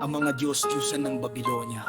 ang mga Diyos-Diyusan ng Babilonya.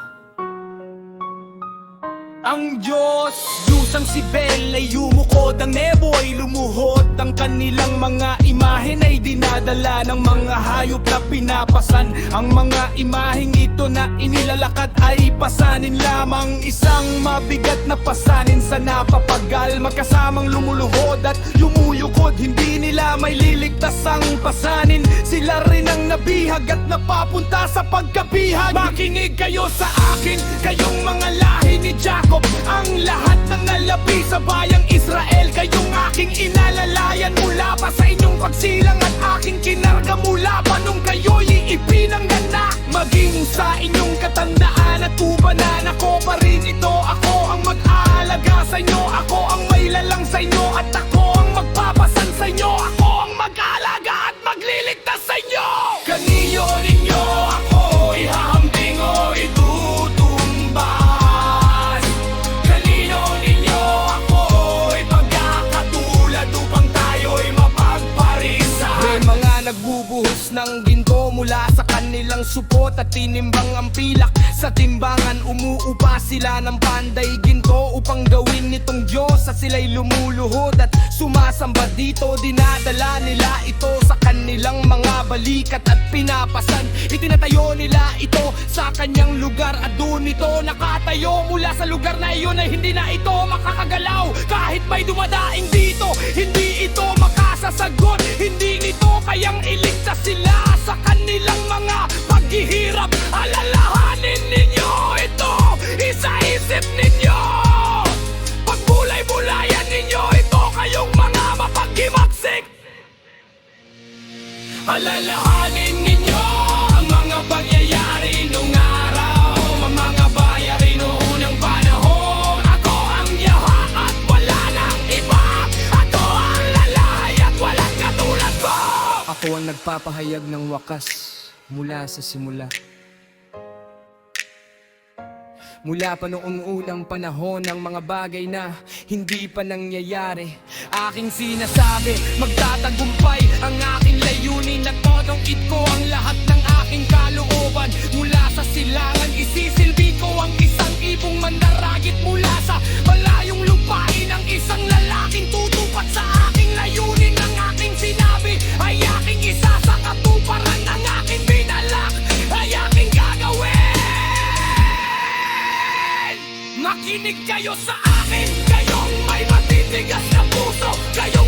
Ang Diyos, Diyusang si Bel ay yumukod, ang Nebo ay lumuhod. Ang kanilang mga imahen ay dinadala ng mga hayop na pinapasan. Ang mga imaheng ito na inilalakad ay pasanin lamang. Isang mabigat na pasanin sa napapagal, magkasamang lumuluhod at lumuyukod. Hindi nila may liligtas ang pasanin, sila rin ang nabihag at napapunta sa pagkabihag. Makinig kayo sa akin, kayong mga lahi ni Jacob, ang lahat ng nalapi sa bayang Israel. Kayong aking inalalayan mula pa sa inyong pagsilang at aking kinarga mula pa nung kayo'y ipinanganak. Maging sa inyong katandaan at tubanan, ako pa rin ito. Ako ang mag-aalaga sa inyo, ako ang may lalang sa inyo, at ako ang magpapasan sa inyo. Ako ang mag-aalaga at magliligtas sa inyo. Kaniyo ninyo ako ihahambing o itutumbas. Kanino ninyo ako ipagkakatulad upang tayo'y mapagparisan. May mga nagbubuhos ng ginto mula sa kanilang supot at tinimbang ang pilak sa timbangan. Umuupa sila ng panday ginto upang gawin nitong Diyos, at sila'y lumuluhod at sumasamba dito. Dinadala nila ito sa kanilang mga balikat at pinapasan. Itinatayo nila ito sa kanyang lugar at doon ito nakatayo. Mula sa lugar na iyon ay hindi na ito makakagalaw. Kahit may dumadaing dito, hindi ito makasasagot. Hindi nito kayang iligtas sila sa kanilang mga paghihirap. Alalahanin ninyo ito, isa-isip ninyo. Pagbulay-bulayan ninyo ito, kayong mga mapaghimagsik. Alalahanin ninyo ang mga pangyayari nung araw, ang mga bayari noong unang panahon. Ako ang yaha at wala nang iba. Ako ang lalay at walang katulad ko. Ako ang nagpapahayag ng wakas mula sa simula. Mula pa noong unang panahon ng mga bagay na hindi pa nangyayari, aking sinasabi, magtatagumpay ang aking layunin at totongkit ko ang lahat ng aking kalooban. Mula sa silangan, isisilbi ko ang isang ibong mandaragit mula sa malayong lupain. Ang isang lalaking tutupat sa aking layunin. Ang aking sinabi ay aking isa sa katuparan. Ang aking binalak ay aking gagawin. Makinig kayo sa akin, kayong may matitigas na puso, kayo